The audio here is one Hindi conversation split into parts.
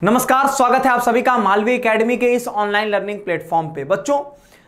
नमस्कार, स्वागत है आप सभी का मालवी एकेडमी के इस ऑनलाइन लर्निंग प्लेटफॉर्म पे। बच्चों,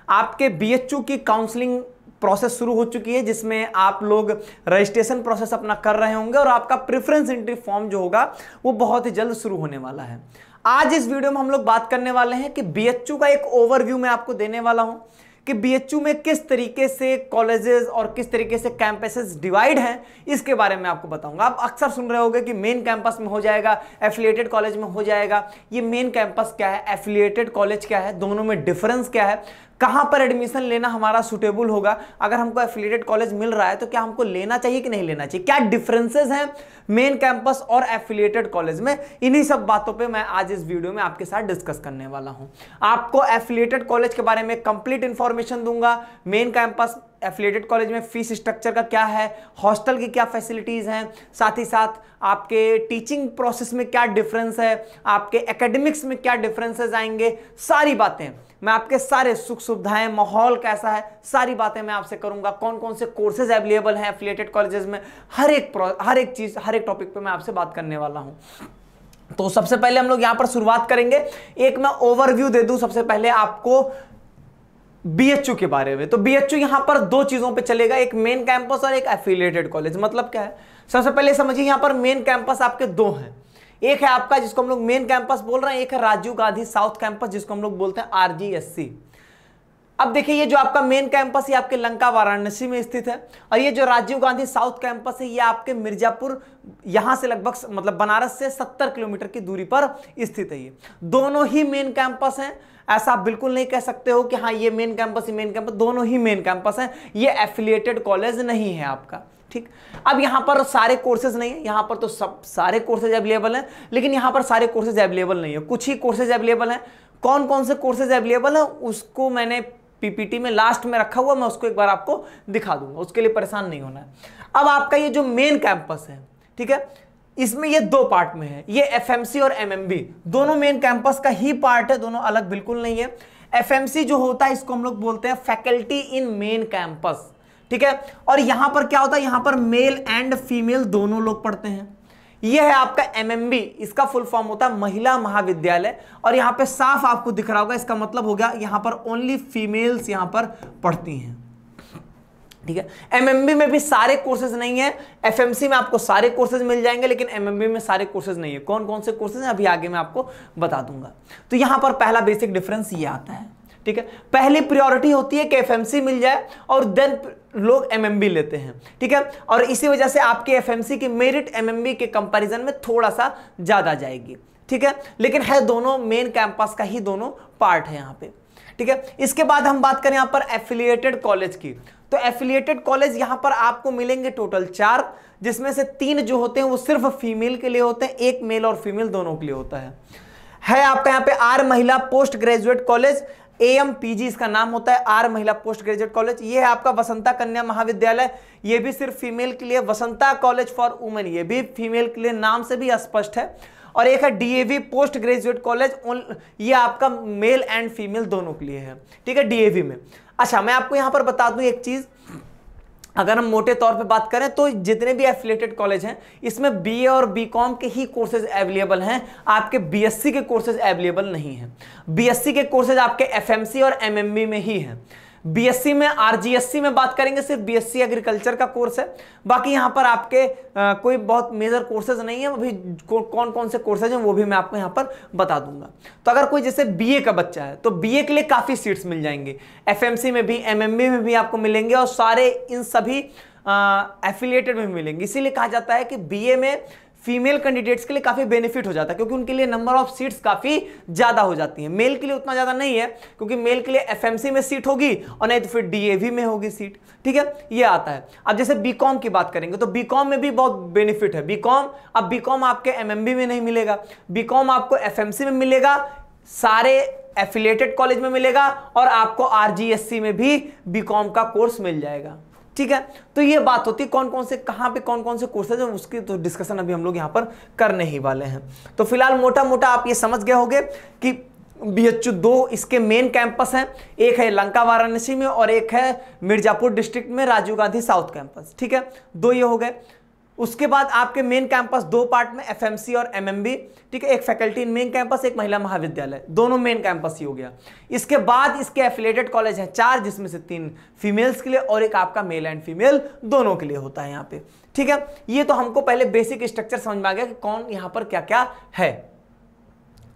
आपके बीएचयू की काउंसलिंग प्रोसेस शुरू हो चुकी है, जिसमें आप लोग रजिस्ट्रेशन प्रोसेस अपना कर रहे होंगे और आपका प्रेफरेंस एंट्री फॉर्म जो होगा वो बहुत ही जल्द शुरू होने वाला है। आज इस वीडियो में हम लोग बात करने वाले हैं कि बीएचयू का एक ओवरव्यू मैं आपको देने वाला हूं कि बीएचयू में किस तरीके से कॉलेजेस और किस तरीके से कैंपसेस डिवाइड हैं, इसके बारे में आपको बताऊंगा। आप अक्सर सुन रहे होंगे कि मेन कैंपस में हो जाएगा, एफिलिएटेड कॉलेज में हो जाएगा। ये मेन कैंपस क्या है, एफिलिएटेड कॉलेज क्या है, दोनों में डिफरेंस क्या है, कहां पर एडमिशन लेना हमारा सुटेबल होगा, अगर हमको एफिलिएटेड कॉलेज मिल रहा है तो क्या हमको लेना चाहिए कि नहीं लेना चाहिए, क्या डिफरेंसेस हैं मेन कैंपस और एफिलिएटेड कॉलेज में, इन्हीं सब बातों पे मैं आज इस वीडियो में आपके साथ डिस्कस करने वाला हूं। आपको एफिलिएटेड कॉलेज के बारे में कंप्लीट इंफॉर्मेशन दूंगा, मेन कैंपस एफिलिएटेड कॉलेज में फीस स्ट्रक्चर का क्या है, हॉस्टल की क्या फैसिलिटीज हैं, साथ ही साथ आपके टीचिंग प्रोसेस में क्या डिफरेंस है, आपके एकेडमिक्स में क्या डिफरेंसेस आएंगे, सारी बातें मैं आपके सारे सुख सुविधाएं, माहौल कैसा है, सारी बातें मैं आपसे करूंगा। कौन कौन से कोर्सेज अवेलेबल हैं एफिलिएटेड कॉलेजेस में, हर एक चीज, हर एक टॉपिक पे मैं आपसे बात करने वाला हूं। तो सबसे पहले हम लोग यहां पर शुरुआत करेंगे, एक मैं ओवरव्यू दे दूं सबसे पहले आपको बीएचयू के बारे में। तो बीएचयू यहां पर दो चीजों पे चलेगा, एक मेन कैंपस और एक एफिलिएटेड कॉलेज। मतलब क्या है, सबसे पहले समझिए यहां पर मेन कैंपस आपके दो हैं। एक है आपका जिसको हम लोग मेन कैंपस बोल रहे हैं, एक है राजीव गांधी साउथ कैंपस जिसको हम लोग बोलते हैं आरजीएससी। अब देखिए, ये जो आपका मेन कैंपस ये आपके लंका वाराणसी में स्थित है, और ये जो राजीव गांधी साउथ कैंपस है ये आपके मिर्जापुर, यहां से लगभग मतलब बनारस से 70 किलोमीटर की दूरी पर स्थित है। ये दोनों ही मेन कैंपस हैं, ऐसा आप बिल्कुल नहीं कह सकते हो कि हाँ ये मेन कैंपस, ये मेन कैंपस, दोनों ही मेन कैंपस हैं। ये एफिलिएटेड कॉलेज नहीं है आपका, ठीक। अब यहां पर सारे कोर्सेज नहीं है, यहां पर तो सब सारे कोर्सेज अवेलेबल हैं, लेकिन यहां पर सारे कोर्सेज अवेलेबल नहीं है, कुछ ही कोर्सेज अवेलेबल हैं। कौन कौन से कोर्सेज अवेलेबल है उसको मैंने पीपीटी में लास्ट में रखा हुआ, मैं उसको एक बार आपको दिखा दूंगा, उसके लिए परेशान नहीं होना है। अब आपका ये जो मेन कैंपस है, ठीक है, इसमें ये दो पार्ट में है, ये एफएमसी और एमएमबी दोनों मेन कैंपस का ही पार्ट है, दोनों अलग बिल्कुल नहीं है। एफएमसी जो होता है इसको हम लोग बोलते हैं फैकल्टी इन मेन कैंपस, ठीक है। और यहां पर क्या होता है, यहां पर मेल एंड फीमेल दोनों लोग पढ़ते हैं। यह है आपका एमएमबी, इसका फुल फॉर्म होता है महिला महाविद्यालय, और यहां पे साफ आपको दिख रहा होगा, इसका मतलब हो गया यहां पर ओनली फीमेल्स यहां पर पढ़ती हैं, ठीक है। एमएमबी में भी सारे कोर्सेज नहीं है, एफएमसी में आपको सारे कोर्सेज मिल जाएंगे, लेकिन एमएमबी में सारे कोर्सेज नहीं है। कौन कौन से कोर्सेज हैं अभी आगे मैं आपको बता दूंगा। तो यहां पर पहला बेसिक डिफरेंस ये आता है, ठीक है। पहली प्रायोरिटी होती है कि एफएमसी मिल जाए और देन लोग एमएमबी लेते हैं, ठीक है। और इसी वजह से आपके एफएमसी की मेरिट एमएमबी के कंपैरिजन में थोड़ा सा ज्यादा जाएगी, ठीक है। लेकिन है दोनों मेन कैंपस का ही दोनों पार्ट है यहां पे, ठीक है। इसके बाद हम बात करें यहां पर एफिलिएटेड कॉलेज की, तो एफिलिएटेड कॉलेज यहां पर आपको मिलेंगे टोटल 4, जिसमें से 3 जो होते हैं वो सिर्फ फीमेल के लिए होते हैं, एक मेल और फीमेल दोनों के लिए होता है आपका यहां पे आर महिला पोस्ट ग्रेजुएट कॉलेज, एएमपीजी इसका नाम होता है, आर महिला पोस्ट ग्रेजुएट कॉलेज। ये है आपका वसंता कन्या महाविद्यालय, ये भी सिर्फ फीमेल के लिए, वसंता कॉलेज फॉर वुमेन ये भी फीमेल के लिए, नाम से भी स्पष्ट है। और एक है डीएवी पोस्ट ग्रेजुएट कॉलेज, ये आपका मेल एंड फीमेल दोनों के लिए है, ठीक है, डीएवी में। अच्छा, मैं आपको यहां पर बता दूं एक चीज, अगर हम मोटे तौर पे बात करें तो जितने भी एफिलिएटेड कॉलेज हैं इसमें बीए और बीकॉम के ही कोर्सेज अवेलेबल हैं, आपके बीएससी के कोर्सेज अवेलेबल नहीं हैं। बीएससी के कोर्सेज आपके एफएमसी और एमएमबी में ही हैं। बीएससी में, आरजीएससी में बात करेंगे सिर्फ बीएससी एग्रीकल्चर का कोर्स है, बाकी यहां पर आपके कोई बहुत मेजर कोर्सेज नहीं है। अभी कौन कौन से कोर्सेज हैं वो भी मैं आपको यहां पर बता दूंगा। तो अगर कोई जैसे बीए का बच्चा है तो बीए के लिए काफी सीट्स मिल जाएंगे, एफएमसी में भी, एमएमबी में भी आपको मिलेंगे, और सारे इन सभी एफिलिएटेड में मिलेंगे। इसीलिए कहा जाता है कि बीए में फीमेल कैंडिडेट्स के लिए काफी बेनिफिट हो जाता है, क्योंकि उनके लिए नंबर ऑफ सीट्स काफी ज्यादा हो जाती हैं। मेल के लिए उतना ज्यादा नहीं है, क्योंकि मेल के लिए एफएमसी में सीट होगी और नहीं तो फिर डीएवी में होगी सीट, ठीक है, ये आता है। अब जैसे बीकॉम की बात करेंगे तो बीकॉम में भी बहुत बेनिफिट है। बीकॉम, अब बीकॉम आपके एमएमबी में नहीं मिलेगा, बीकॉम आपको एफएमसी में मिलेगा, सारे एफिलिएटेड कॉलेज में मिलेगा, और आपको आरजीएससी में भी बीकॉम का कोर्स मिल जाएगा, ठीक है। तो ये बात होती है कौन कौन से, कहां पे कौन कौन से कोर्सेज हैं, उसकी तो डिस्कशन अभी हम लोग यहां पर करने ही वाले हैं। तो फिलहाल मोटा मोटा आप ये समझ गए होंगे कि बीएचयू 2 इसके मेन कैंपस हैं, एक है लंका वाराणसी में और एक है मिर्जापुर डिस्ट्रिक्ट में राजीव गांधी साउथ कैंपस, ठीक है, 2 ये हो गए। उसके बाद आपके मेन कैंपस दो पार्ट में, एफएमसी और एमएमबी, ठीक है, एक फैकल्टी इन मेन कैंपस, एक महिला महाविद्यालय, दोनों मेन कैंपस ही हो गया। इसके बाद इसके एफिलिएटेड कॉलेज हैं 4, जिसमें से 3 फीमेल्स के लिए और एक आपका मेल एंड फीमेल दोनों के लिए होता है यहाँ पे, ठीक है। ये तो हमको पहले बेसिक स्ट्रक्चर समझ में आ गया कि कौन यहाँ पर क्या क्या है।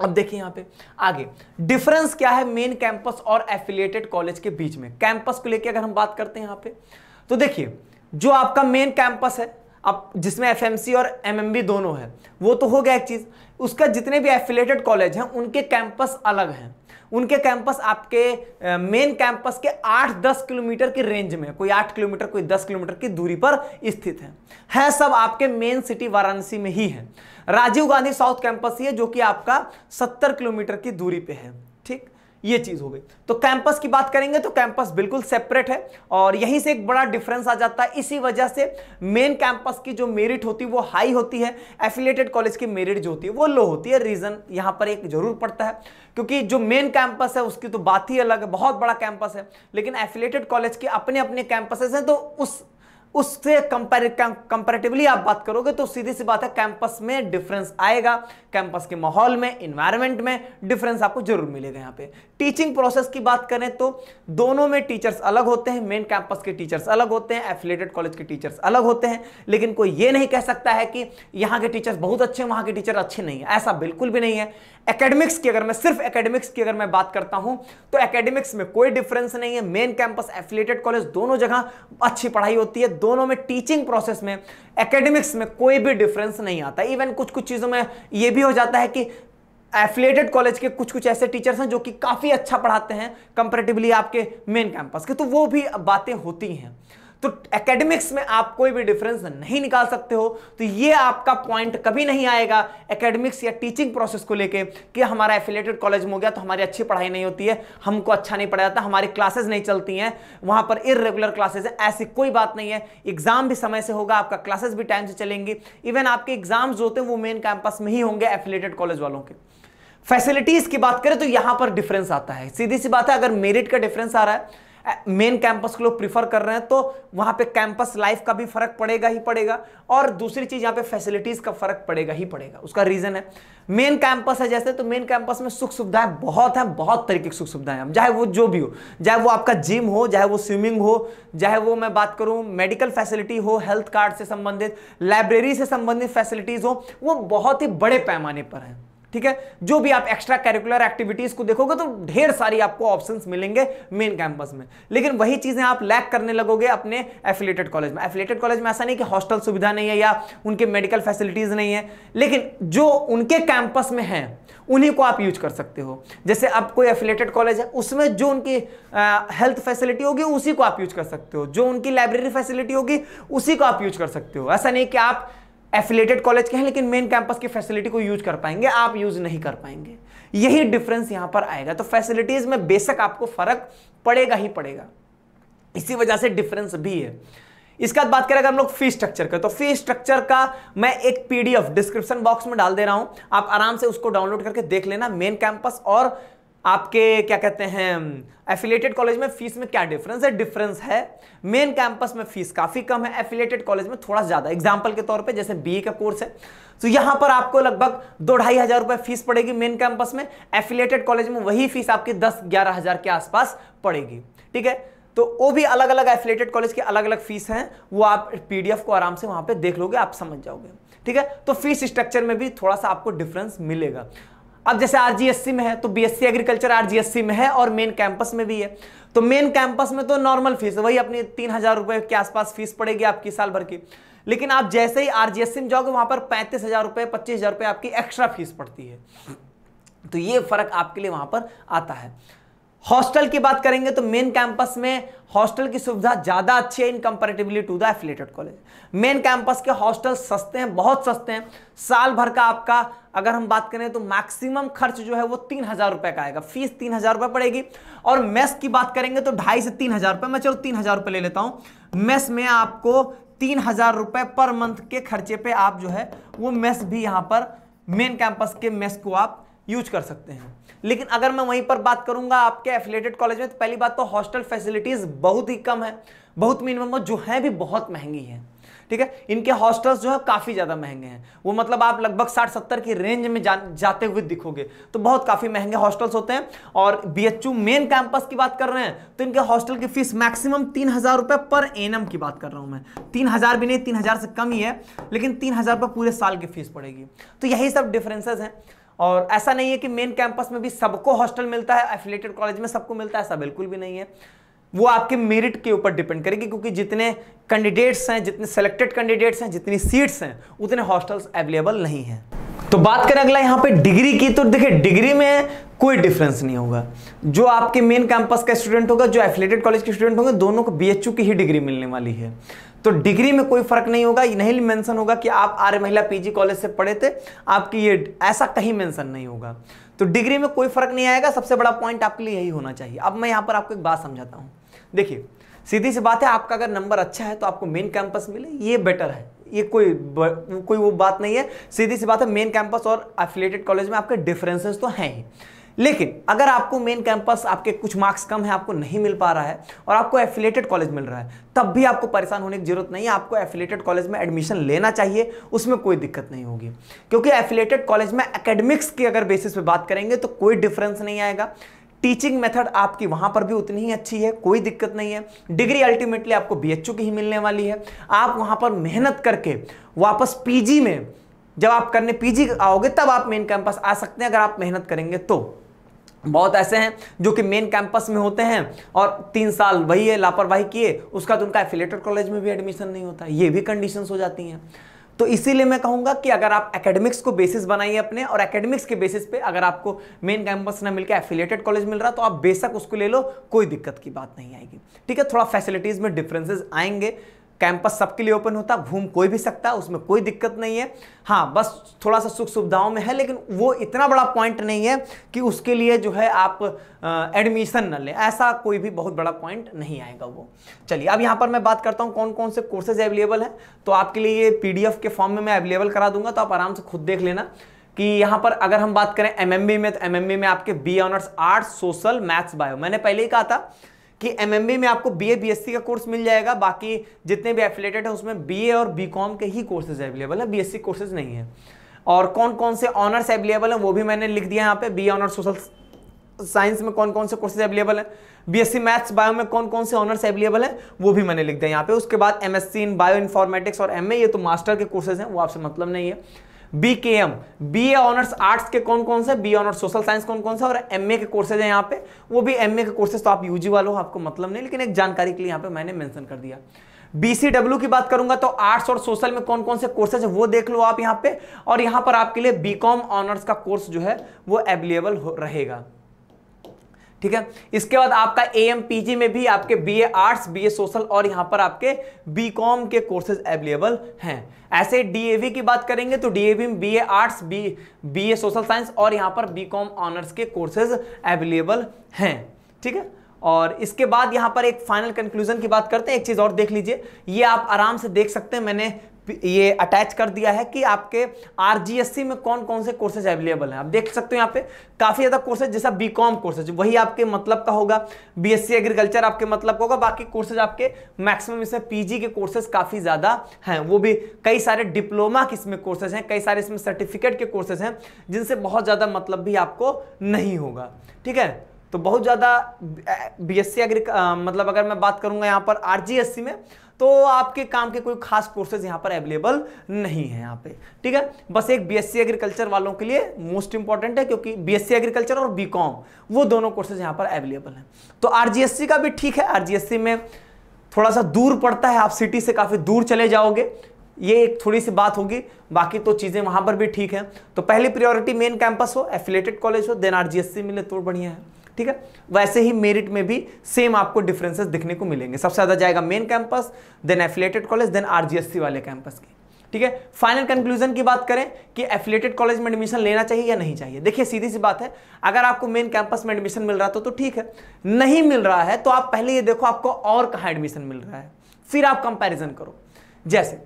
अब देखिए यहाँ पे आगे डिफरेंस क्या है मेन कैंपस और एफिलिएटेड कॉलेज के बीच में। कैंपस को लेकर अगर हम बात करते हैं यहाँ पे, तो देखिए जो आपका मेन कैंपस है, अब जिसमें एफएमसी और एमएमबी दोनों है, वो तो हो गया एक चीज। उसका जितने भी एफिलिएटेड कॉलेज हैं उनके कैंपस अलग हैं। उनके कैंपस आपके मेन कैंपस के 8-10 किलोमीटर की रेंज में, कोई 8 किलोमीटर कोई 10 किलोमीटर की दूरी पर स्थित है सब आपके मेन सिटी वाराणसी में ही है। राजीव गांधी साउथ कैंपस ही है जो कि आपका 70 किलोमीटर की दूरी पे है, ठीक। ये चीज हो गई। तो कैंपस की बात करेंगे तो कैंपस बिल्कुल सेपरेट है और यहीं से एक बड़ा डिफरेंस आ जाता है। इसी वजह से मेन कैंपस की जो मेरिट होती है वो हाई होती है, एफिलिएटेड कॉलेज की मेरिट जो होती है वो लो होती है। रीजन यहां पर एक जरूर पड़ता है, क्योंकि जो मेन कैंपस है उसकी तो बात ही अलग है, बहुत बड़ा कैंपस है, लेकिन एफिलिएटेड कॉलेज के अपने अपने कैंपसेस हैं, तो उससे कंपैरेटिवली आप बात करोगे तो सीधी सी बात है कैंपस में डिफरेंस आएगा। कैंपस के माहौल में, एनवायरनमेंट में डिफरेंस आपको जरूर मिलेगा। यहाँ पे टीचिंग प्रोसेस की बात करें तो दोनों में टीचर्स अलग होते हैं। मेन कैंपस के टीचर्स अलग होते हैं, एफिलिएटेड कॉलेज के टीचर्स अलग होते हैं, लेकिन कोई ये नहीं कह सकता है कि यहाँ के टीचर्स बहुत अच्छे हैं, वहाँ के टीचर अच्छे नहीं है, ऐसा बिल्कुल भी नहीं है। एकेडमिक्स की अगर मैं सिर्फ एकेडमिक्स की अगर मैं बात करता हूं तो एकेडमिक्स में कोई डिफरेंस नहीं है। मेन कैंपस, एफिलिएटेड कॉलेज, दोनों जगह अच्छी पढ़ाई होती है। दोनों में टीचिंग प्रोसेस में, एकेडमिक्स में कोई भी डिफरेंस नहीं आता। इवन कुछ कुछ चीजों में यह भी हो जाता है कि एफिलिएटेड कॉलेज के कुछ कुछ ऐसे टीचर्स हैं जो कि काफी अच्छा पढ़ाते हैं कंपैरेटिवली आपके मेन कैंपस के, तो वो भी बातें होती हैं। तो एकेडमिक्स में आप कोई भी डिफरेंस नहीं निकाल सकते हो, तो ये आपका पॉइंट कभी नहीं आएगा एकेडमिक्स या टीचिंग प्रोसेस को लेके कि हमारा एफिलिएटेड कॉलेज में हो गया तो हमारी अच्छी पढ़ाई नहीं होती है, हमको अच्छा नहीं पढ़ाया जाता, हमारी क्लासेस नहीं चलती हैं, वहां पर इररेगुलर क्लासेस है, ऐसी कोई बात नहीं है। एग्जाम भी समय से होगा, आपका क्लासेस भी टाइम से चलेंगी। इवन आपके एग्जाम्स जो होते हैं वो मेन कैंपस में ही होंगे एफिलिएटेड कॉलेज वालों के। फैसिलिटीज की बात करें तो यहां पर डिफरेंस आता है। सीधी सी बात है, अगर मेरिट का डिफरेंस आ रहा है, मेन कैंपस को लोग प्रीफर कर रहे हैं, तो वहां पे कैंपस लाइफ का भी फर्क पड़ेगा ही पड़ेगा, और दूसरी चीज यहां पे फैसिलिटीज का फर्क पड़ेगा ही पड़ेगा। उसका रीजन है मेन कैंपस है जैसे, तो मेन कैंपस में सुख सुविधाएं बहुत हैं, बहुत तरीके की सुख सुविधाएं हैं, चाहे वो जो भी हो, चाहे वो आपका जिम हो, चाहे वो स्विमिंग हो, चाहे वो मैं बात करूं मेडिकल फैसिलिटी हो, हेल्थ कार्ड से संबंधित, लाइब्रेरी से संबंधित फैसिलिटीज हो, वो बहुत ही बड़े पैमाने पर है, ठीक है। जो भी आप एक्स्ट्रा करिकुलर एक्टिविटीज को देखोगे तो ढेर सारी आपको ऑप्शंस मिलेंगे मेन कैंपस में, लेकिन वही चीजें आप लैक करने लगोगे अपने एफिलिएटेड कॉलेज में। एफिलिएटेड कॉलेज में ऐसा नहीं कि हॉस्टल सुविधा नहीं है या उनके मेडिकल फैसिलिटीज नहीं है, लेकिन जो उनके कैंपस में है उन्हीं को आप यूज कर सकते हो। जैसे अब कोई एफिलिएटेड कॉलेज है, उसमें जो उनकी हेल्थ फैसिलिटी होगी उसी को आप यूज कर सकते हो, जो उनकी लाइब्रेरी फैसिलिटी होगी उसी को आप यूज कर सकते हो। ऐसा नहीं कि आप एफिलिएटेड कॉलेज के हैं लेकिन मेन कैंपस की फैसिलिटी को यूज कर पाएंगे, आप यूज नहीं कर पाएंगे। यही डिफरेंस यहां पर आएगा। तो फैसिलिटीज में बेशक आपको फर्क पड़ेगा ही पड़ेगा, इसी वजह से डिफरेंस भी है। इसके बाद बात करें अगर हम लोग फीस स्ट्रक्चर का, तो फीस स्ट्रक्चर का मैं एक पीडीएफ डिस्क्रिप्शन बॉक्स में डाल दे रहा हूं, आप आराम से उसको डाउनलोड करके देख लेना। मेन कैंपस और आपके क्या कहते हैं एफिलिएटेड कॉलेज में फीस में क्या डिफरेंस है। डिफरेंस है मेन कैंपस में फीस काफी कम है, एफिलिएटेड कॉलेज में थोड़ा ज्यादा। एग्जांपल के तौर पे जैसे बीए का कोर्स है तो यहां पर आपको लगभग 2-2.5 हजार रुपए फीस पड़ेगी मेन कैंपस में, एफिलिएटेड कॉलेज में वही फीस आपकी 10-11 हजार के आसपास पड़ेगी, ठीक है। तो वो भी अलग अलग एफिलिएटेड कॉलेज की अलग अलग फीस हैं, वो आप पीडीएफ को आराम से वहां पे देख लोगे, आप समझ जाओगे, ठीक है। तो फीस स्ट्रक्चर में भी थोड़ा सा आपको डिफरेंस मिलेगा। अब जैसे आरजीएससी में है तो बीएससी एग्रीकल्चर आरजीएससी में है और मेन कैंपस में भी है, तो मेन कैंपस में तो नॉर्मल फीस वही अपनी 3,000 रुपए के आसपास फीस पड़ेगी आपकी साल भर की, लेकिन आप जैसे ही आरजीएससी में जाओगे वहां पर 35,000 रुपए 25,000 रुपए आपकी एक्स्ट्रा फीस पड़ती है। तो ये फर्क आपके लिए वहां पर आता है। हॉस्टल की बात करेंगे तो मेन कैंपस में हॉस्टल की सुविधा ज्यादा अच्छी है in comparatively to the affiliated college. Main campus के हॉस्टल सस्ते हैं, बहुत सस्ते हैं। साल भर का आपका अगर हम बात करें तो मैक्सिमम खर्च जो है वो 3,000 रुपए का आएगा, फीस 3,000 रुपए पड़ेगी। और मेस की बात करेंगे तो 2,500 से 3,000 रुपए, मैं चलो 3,000 रुपए ले लेता हूं। मेस में आपको 3,000 रुपए पर मंथ के खर्चे पे आप जो है वो मेस भी यहां पर मेन कैंपस के मेस को आप यूज कर सकते हैं। लेकिन अगर मैं वहीं पर बात करूंगा आपके एफिलिएटेड कॉलेज में, तो पहली बात तो हॉस्टल फैसिलिटीज बहुत ही कम है, बहुत मिनिमम, जो है भी बहुत महंगी है, ठीक है। इनके हॉस्टल्स जो है काफी ज्यादा महंगे हैं, वो मतलब आप लगभग 60-70 की रेंज में जाते हुए दिखोगे, तो बहुत काफी महंगे हॉस्टल्स होते हैं। और बीएचयू मेन कैंपस की बात कर रहे हैं तो इनके हॉस्टल की फीस मैक्सिमम 3000 रुपए पर एनम की बात कर रहा हूं मैं, 3000 भी नहीं, 3000 से कम ही है, लेकिन 3000 रुपए पूरे साल की फीस पड़ेगी। तो यही सब डिफरेंसेस हैं। और ऐसा नहीं है कि मेन कैंपस में भी सबको हॉस्टल मिलता है, एफिलिएटेड कॉलेज में सबको मिलता है, ऐसा बिल्कुल भी नहीं है। वो आपके मेरिट के ऊपर डिपेंड करेगी, क्योंकि जितने कैंडिडेट्स हैं, जितने सेलेक्टेड कैंडिडेट्स हैं, जितनी सीट्स हैं, उतने हॉस्टल्स अवेलेबल नहीं हैं। तो बात करें अगला यहाँ पे डिग्री की, तो देखिए डिग्री में कोई डिफरेंस नहीं होगा। जो आपके मेन कैंपस का स्टूडेंट होगा, जो एफिलिएटेड कॉलेज के स्टूडेंट होंगे, दोनों को बीएचयू की ही डिग्री मिलने वाली है। तो डिग्री में कोई फर्क नहीं होगा। नहीं मेंशन होगा कि आप आर्य महिला पीजी कॉलेज से पढ़े थे, आपकी ये ऐसा कहीं मेंशन नहीं होगा। तो डिग्री में कोई फर्क नहीं आएगा। सबसे बड़ा पॉइंट आपके लिए यही होना चाहिए। अब मैं यहाँ पर आपको एक बात समझाता हूँ। देखिए सीधी सी बात है, आपका अगर नंबर अच्छा है तो आपको मेन कैंपस मिले, ये बेटर है। ये कोई वो बात नहीं है। सीधी सी बात है, मेन कैंपस और एफिलिएटेड कॉलेज में आपके डिफरेंसेस तो हैं ही। लेकिन अगर आपको मेन कैंपस आपके कुछ मार्क्स कम है, आपको नहीं मिल पा रहा है, और आपको एफिलिएटेड कॉलेज मिल रहा है, तब भी आपको परेशान होने की जरूरत नहीं है। आपको एफिलिएटेड कॉलेज में एडमिशन लेना चाहिए, उसमें कोई दिक्कत नहीं होगी। क्योंकि एफिलिएटेड कॉलेज में एकेडमिक्स की अगर बेसिस पे बात करेंगे तो कोई डिफरेंस नहीं आएगा। टीचिंग मेथड आपकी वहां पर भी उतनी ही अच्छी है, कोई दिक्कत नहीं है। डिग्री अल्टीमेटली आपको बीएचयू की ही मिलने वाली है। आप वहां पर मेहनत करके वापस पीजी में, जब आप करने पीजी आओगे तब आप मेन कैंपस आ सकते हैं, अगर आप मेहनत करेंगे तो। बहुत ऐसे हैं जो कि मेन कैंपस में होते हैं और 3 साल वही है लापरवाही किए, उसका तो उनका एफिलिएटेड कॉलेज में भी एडमिशन नहीं होता। ये भी कंडीशंस हो जाती हैं। तो इसीलिए मैं कहूंगा कि अगर आप एकेडमिक्स को बेसिस बनाइए अपने, और एकेडमिक्स के बेसिस पे अगर आपको मेन कैंपस ना मिलकर एफिलिएटेड कॉलेज मिल रहा तो आप बेशक उसको ले लो, कोई दिक्कत की बात नहीं आएगी। ठीक है, थोड़ा फैसिलिटीज में डिफरेंसेस आएंगे। कैंपस सबके लिए ओपन होता, घूम कोई भी सकता है, उसमें कोई दिक्कत नहीं है। हाँ, बस थोड़ा सा सुख सुविधाओं में है, लेकिन वो इतना बड़ा पॉइंट नहीं है कि उसके लिए जो है आप एडमिशन न लें, ऐसा कोई भी बहुत बड़ा पॉइंट नहीं आएगा वो। चलिए अब यहाँ पर मैं बात करता हूँ कौन कौन से कोर्सेज अवेलेबल हैं। तो आपके लिए ये पीडीएफ के फॉर्म में मैं अवेलेबल करा दूंगा, तो आप आराम से खुद देख लेना कि यहाँ पर अगर हम बात करें एमएमबी में, तो एमएमबी में आपके B honours arts, social, maths, bio. मैंने पहले ही कहा था कि एमएमबी में आपको बीए बीएससी का कोर्स मिल जाएगा। बाकी जितने भी एफिलिएटेड है उसमें बीए और बीकॉम के ही कोर्सेज अवेलेबल है, बीएससी कोर्सेज नहीं है। और कौन कौन से ऑनर्स अवेलेबल है वो भी मैंने लिख दिया यहाँ पे। बी ऑनर्स सोशल साइंस में कौन कौन से कोर्सेज अवेलेबल है, बीएससी मैथ्स बायो में कौन कौन से ऑनर्स अवेलेबल है वो भी मैंने लिख दिया यहाँ पे। उसके बाद एमएससी इन बायो इन्फॉर्मेटिक्स और एमए, ये तो मास्टर के कोर्सेज हैं, वो आपसे मतलब नहीं है। बीकेएम, बीए ऑनर्स आर्ट्स के कौन कौन से, बी ऑनर्स सोशल साइंस कौन कौन से, और एमए के कोर्सेज हैं यहाँ पे। वो भी एमए के कोर्सेज तो आप यूजी वालों, आपको मतलब नहीं, लेकिन एक जानकारी के लिए यहाँ पे मैंने मेंशन कर दिया। बीसीडब्ल्यू की बात करूंगा तो आर्ट्स और सोशल में कौन कौन से कोर्सेज है वो देख लो आप यहाँ पे। और यहाँ पर आपके लिए बीकॉम ऑनर्स का कोर्स जो है वो अवेलेबल रहेगा। ठीक है, इसके बाद आपका एएमपीजी में भी आपके बीए आर्ट्स, बीए सोशल और यहां पर आपके बीकॉम के कोर्सेज अवेलेबल हैं। ऐसे डीएवी की बात करेंगे तो डीएवी में BA arts, BA social science और यहां पर बीकॉम ऑनर्स के कोर्सेज अवेलेबल हैं। ठीक है, और इसके बाद यहां पर एक फाइनल कंक्लूजन की बात करते हैं। एक चीज और देख लीजिए, ये आप आराम से देख सकते हैं, मैंने ये अटैच कर दिया है कि आपके आरजीएससी में कौन कौन से कोर्सेज अवेलेबल हैं। आप देख सकते हो यहाँ पे काफी ज्यादा कोर्सेज, जैसा बीकॉम कोर्सेज वही आपके मतलब का होगा, बीएससी एग्रीकल्चर आपके मतलब का होगा, बाकी कोर्सेज आपके मैक्सिमम इसमें पीजी के कोर्सेज काफी ज्यादा हैं। वो भी कई सारे डिप्लोमा के इसमें कोर्सेज हैं, कई सारे इसमें सर्टिफिकेट के कोर्सेज हैं, जिनसे बहुत ज्यादा मतलब भी आपको नहीं होगा। ठीक है, तो बहुत ज्यादा बीएससी मतलब अगर मैं बात करूंगा यहाँ पर आरजीएससी में, तो आपके काम के कोई खास कोर्सेज यहाँ पर अवेलेबल नहीं है यहाँ पे। ठीक है, बस एक बीएससी एग्रीकल्चर वालों के लिए मोस्ट इंपॉर्टेंट है, क्योंकि बीएससी एग्रीकल्चर और बीकॉम वो दोनों कोर्सेज यहाँ पर अवेलेबल हैं। तो आरजीएससी का भी ठीक है, आरजीएससी में थोड़ा सा दूर पड़ता है, आप सिटी से काफी दूर चले जाओगे, ये एक थोड़ी सी बात होगी। बाकी तो चीजें वहां पर भी ठीक है। तो पहली प्रायोरिटी मेन कैंपस हो, एफिलिएटेड कॉलेज हो, देन आरजीएससी मिले तो बढ़िया है। ठीक है, वैसे ही मेरिट में भी सेम आपको डिफरेंसेस दिखने को मिलेंगे। सबसे ज्यादा जाएगा main campus, then affiliated college, then RGSC वाले कैंपस की। ठीक है, फाइनल कंक्लूजन की बात करें कि एफिलिएटेड कॉलेज में एडमिशन लेना चाहिए या नहीं चाहिए। देखिए सीधी सी बात है, अगर आपको मेन कैंपस में एडमिशन मिल रहा तो ठीक है, नहीं मिल रहा है तो आप पहले ये देखो आपको और कहां एडमिशन मिल रहा है, फिर आप कंपैरिजन करो। जैसे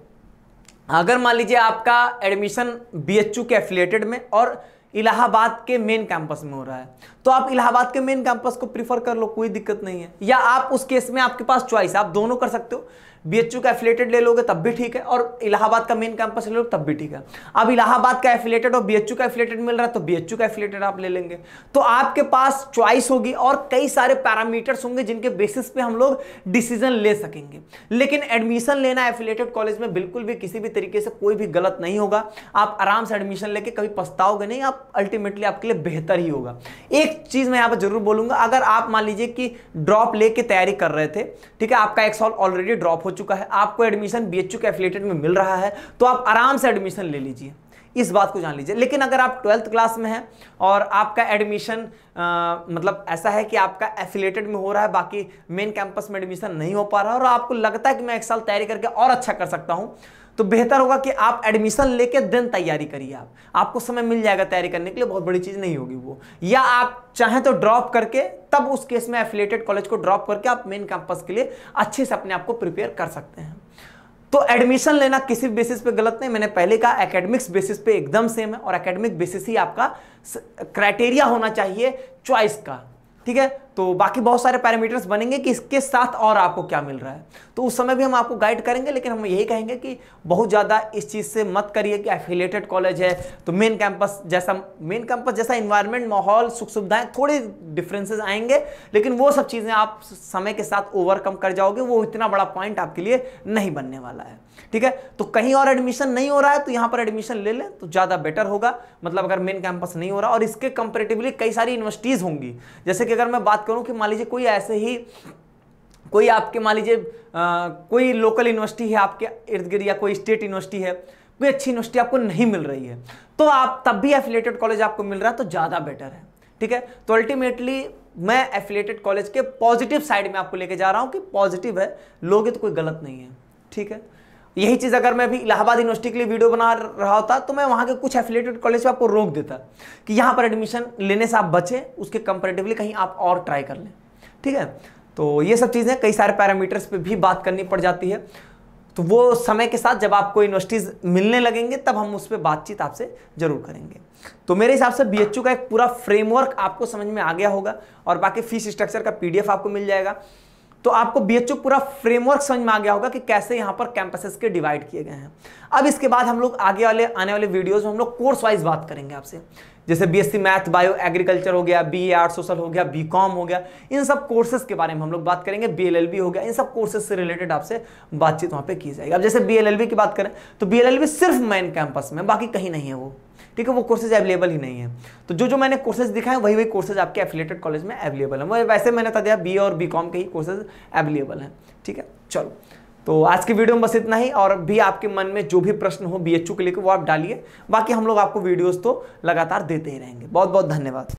अगर मान लीजिए आपका एडमिशन बीएचयू के एफिलिएटेड में और इलाहाबाद के मेन कैंपस में हो रहा है, तो आप इलाहाबाद के मेन कैंपस को प्रीफर कर लो, कोई दिक्कत नहीं है। या आप उस केस में आपके पास चॉइस, आप दोनों कर सकते हो, बीएचयू का एफिलिएटेड ले लोगे तब भी ठीक है, और इलाहाबाद का मेन कैंपस ले लो तब भी ठीक है। अब इलाहाबाद का एफिलिएटेड और बीएचयू का एफिलिएटेड मिल रहा है तो बीएचयू का एफिलिएटेड आप ले लेंगे। तो आपके पास चॉइस होगी और कई सारे पैरामीटर्स होंगे जिनके बेसिस पे हम लोग डिसीजन ले सकेंगे। लेकिन एडमिशन लेना एफिलिएटेड कॉलेज में बिल्कुल भी किसी भी तरीके से कोई भी गलत नहीं होगा। आप आराम से एडमिशन लेके कभी पछताओगे नहीं, आप अल्टीमेटली आपके लिए बेहतर ही होगा। एक चीज मैं यहां पर जरूर बोलूंगा, अगर आप मान लीजिए कि ड्रॉप लेके तैयारी कर रहे थे, ठीक है, आपका एक साल ऑलरेडी ड्रॉप हो चुका है, आपको एडमिशन बीएचयू के एफिलिएटेड में मिल रहा है, तो आप आराम से एडमिशन ले लीजिए, इस बात को जान लीजिए। लेकिन अगर आप 12th क्लास में हैं और आपका एडमिशन मतलब ऐसा है कि आपका एफिलिएटेड में हो रहा है, बाकी मेन कैंपस में एडमिशन नहीं हो पा रहा है, और आपको लगता है कि मैं एक साल तैयारी करके और अच्छा कर सकता हूं, तो बेहतर होगा कि आप एडमिशन लेके दिन तैयारी करिए। आपको समय मिल जाएगा तैयारी करने के लिए, बहुत बड़ी चीज नहीं होगी वो। या आप चाहें तो ड्रॉप करके, तब उस केस में एफिलिएटेड कॉलेज को ड्रॉप करके आप मेन कैंपस के लिए अच्छे से अपने आप को प्रिपेयर कर सकते हैं। तो एडमिशन लेना किसी बेसिस पे गलत नहीं, मैंने पहले कहा एकेडमिक्स बेसिस पे एकदम सेम है, और एकेडमिक बेसिस ही आपका क्राइटेरिया होना चाहिए चॉइस का, ठीक है। तो बाकी बहुत सारे पैरामीटर्स बनेंगे कि इसके साथ और आपको क्या मिल रहा है, तो उस समय भी हम आपको गाइड करेंगे। लेकिन हम यही कहेंगे कि बहुत ज़्यादा इस चीज़ से मत करिए कि एफिलिएटेड कॉलेज है तो मेन कैंपस जैसा इन्वायरमेंट, माहौल, सुख सुविधाएं, थोड़े डिफरेंसेस आएंगे, लेकिन वो सब चीज़ें आप समय के साथ ओवरकम कर जाओगे, वो इतना बड़ा पॉइंट आपके लिए नहीं बनने वाला है, ठीक है। तो कहीं और एडमिशन नहीं हो रहा है तो यहाँ पर एडमिशन ले लें तो ज़्यादा बेटर होगा। मतलब अगर मेन कैंपस नहीं हो रहा, और इसके कंपेरेटिवली कई सारी यूनिवर्सिटीज़ होंगी, जैसे कि अगर मैं बात करूं कि मान लीजिए कोई ऐसे ही कोई आपके मान लीजिए कोई लोकल यूनिवर्सिटी है आपके इर्द गिर्द, या कोई स्टेट यूनिवर्सिटी है, कोई अच्छी यूनिवर्सिटी आपको नहीं मिल रही है, तो आप तब भी एफिलिएटेड कॉलेज आपको मिल रहा है तो ज़्यादा बेटर है, ठीक है। तो अल्टीमेटली मैं एफिलिएटेड कॉलेज के पॉजिटिव साइड में आपको लेके जा रहा हूं कि पॉजिटिव है, लोगे तो कोई गलत नहीं है, ठीक है। यही चीज़ अगर मैं भी इलाहाबाद यूनिवर्सिटी के लिए वीडियो बना रहा होता तो मैं वहाँ के कुछ एफिलिएटेड कॉलेज पे आपको रोक देता कि यहाँ पर एडमिशन लेने से आप बचें, उसके कंपैरेटिवली कहीं आप और ट्राई कर लें, ठीक है। तो ये सब चीज़ें कई सारे पैरामीटर्स पे भी बात करनी पड़ जाती है, तो वो समय के साथ जब आपको यूनिवर्सिटीज़ मिलने लगेंगे तब हम उस पर बातचीत आपसे जरूर करेंगे। तो मेरे हिसाब से बीएचयू का एक पूरा फ्रेमवर्क आपको समझ में आ गया होगा, और बाकी फीस स्ट्रक्चर का पीडीएफ आपको मिल जाएगा। तो आपको बीएचयू पूरा फ्रेमवर्क समझ में आ गया होगा कि कैसे यहाँ पर कैंपसेस के डिवाइड किए गए हैं। अब इसके बाद हम लोग आगे आने वाले वीडियोस में हम लोग कोर्स वाइज बात करेंगे आपसे, जैसे बीएससी मैथ, बायो, एग्रीकल्चर हो गया, बीए आर्ट सोशल हो गया, बीकॉम हो गया, इन सब कोर्सेज के बारे में हम लोग बात करेंगे। बीएलएलबी हो गया, इन सब कोर्सेज से रिलेटेड आपसे बातचीत वहाँ पे की जाएगी। अब जैसे बीएलएलबी की बात करें तो बीएलएलबी सिर्फ मेन कैंपस में, बाकी कहीं नहीं है वो, ठीक है, वो कोर्सेज अवेलेबल ही नहीं है। तो जो मैंने कोर्सेज दिखाए वही कोर्सेज आपके एफिलिएटेड कॉलेज में अवेलेबल है। वैसे मैंने बता दिया बीए और बीकॉम के ही कोर्सेज अवेलेबल हैं, ठीक है। चलो, तो आज की वीडियो में बस इतना ही, और भी आपके मन में जो भी प्रश्न हो बीएचयू के लिए वो आप डालिए, बाकी हम लोग आपको वीडियोस तो लगातार देते ही रहेंगे। बहुत बहुत धन्यवाद।